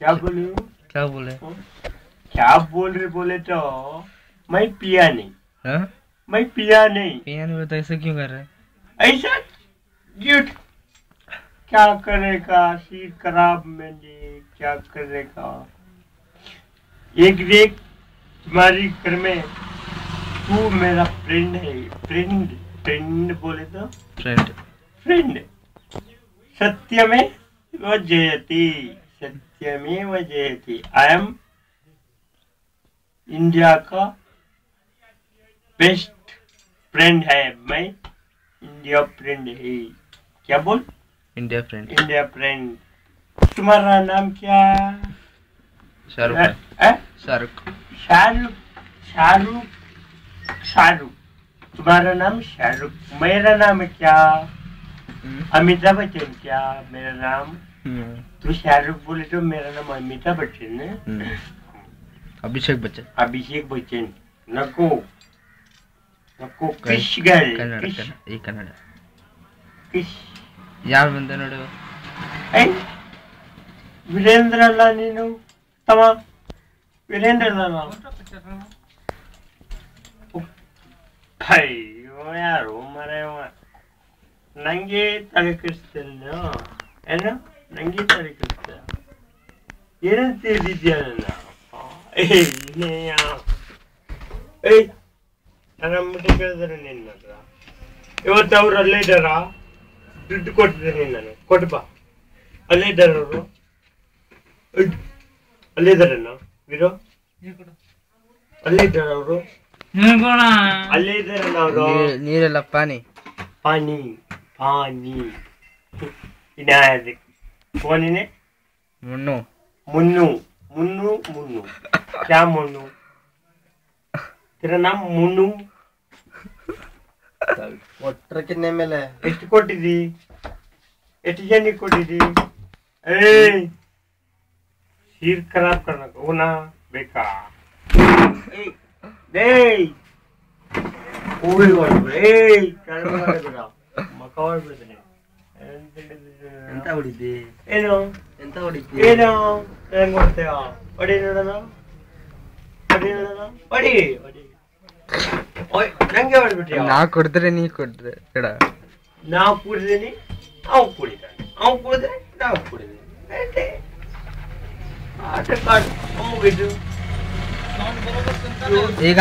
क्या बोले? क्या बोले? क्या बोल रहे बोले तो मैं पिया नहीं। हाँ? मैं पिया नहीं। पिया नहीं तो ऐसे क्यों कर रहे? ऐसा झूठ क्या करेगा? सिर खराब मैंने क्या करेगा? एक देख तुम्हारी घर में तू मेरा फ्रेंड है। फ्रेंड फ्रेंड बोले तो फ्रेंड फ्रेंड सत्यमेव जयति। सत्यमेव जयति। आई एम इंडिया का बेस्ट फ्रेंड है। मैं इंडिया फ्रेंड है। क्या बोल? India friend. India friend. तुम्हारा नाम क्या? शाहरुख। शाहरुख। शाहरुख। शाहरुख। शाहरुख। तुम्हारा नाम शाहरुख। मेरा नाम क्या? अमिताभ बच्चन। क्या मेरा नाम? तू शाहरुख बोले तो मेरा नाम अमिताभ बच्चन है। अभिषेक बच्चन। अभिषेक बच्चन नको नको किश गए कन्नड़ किश यार बंदे नोಡು वीरेंद्र नीनु तम वीरेंद्र अಯ್ಯೋ ಯಾರು ಮರೆವ ನಂಗೆ ತಲೆ ಕೆಡಿಸ್ತಾನೆ ಏನು ನಂಗೆ ತಲೆ ಕೆಡಿಸ್ತಾ ಏನಂತ ಹೇಳಿದ್ಯಾ ನನ್ನ ನನ್ನ ಅಮ್ಮಗೆ ಕೇಳಿದ್ರೆ ನಿನ್ನ ಹತ್ರ ಇವತ್ತು ಅವ್ರು ಅಲ್ಲೇ ಇದ್ದಾರ? ದುಡ್ಡು ಕೊಟ್ಟಿದ್ದೀನಿ ನಾನು ಕೊಟ್ಟಪ್ಪ. ಅಲ್ಲೇ ಇದ್ದಾರೆ ಅವರು? ಅಲ್ಲೇ ಇದ್ದಾರಣ್ಣ ವೀರು? ಅಲ್ಲೇ ಇದ್ದಾರ ಅವರು? ಅಲ್ಲೇ ಇದ್ದಾರಣ್ಣ ಅವರು? ನೀರೆಲ್ಲ ಪಾನಿ ಪಾನಿ ಪಾನಿ ವಿನಾಯಕ್ ಫೋನಿನೇ ಮುನ್ನು मुन्नू मुन्नू मुन्नू क्या मुन्नू? तेरा नाम मुन्नू? ಒಟ್ರ ಕಿನ್ನೆ ಮೇಲೆ ಎಷ್ಟು ಕೊಟ್ಟಿದ್ದಿ? ಎಷ್ಟು ಜನಕ್ಕೆ ಕೊಟ್ಟಿದ್ದಿ? ಸಿರ್ ಖರಾಬ್ करना होना ಬೇಕಾ? ಓಯ್ ಮಕವಾಡ್ ಬಿಡ್ತಾನೆ. ಎಂತ ಹೊಡಿದ್ದಿ? ಏನು ಎಂತ ಹೊಡಿದ್ದಿ? ಏನು ಹೆಂಗ್ ಮಾಡ್ತೀಯ? ಹೊಡಿ ನೋಡೋಣ ಹೊಡಿ ನೋಡೋಣ ಹೊಡಿ ಹೊಡಿ. ಓಯ್ ನಂಗೆ ಹೊಡ್ಬಿಟ್ರಿ. ನಾ ಕೊಡಿದ್ರೆ ನೀ ಕೊಡ್ರೆ ಬೇಡ. ನಾವು ಕುಡಿದೀನಿ ಅವ್ ಕುಡಿತಾನೆ. ಅವ್ ಕುಡಿದ್ರೆ ನಾವು ಕುಡಿದೀನಿ. ಆಟ ಕಾಡ್ ಮುಗಿದು ಈಗ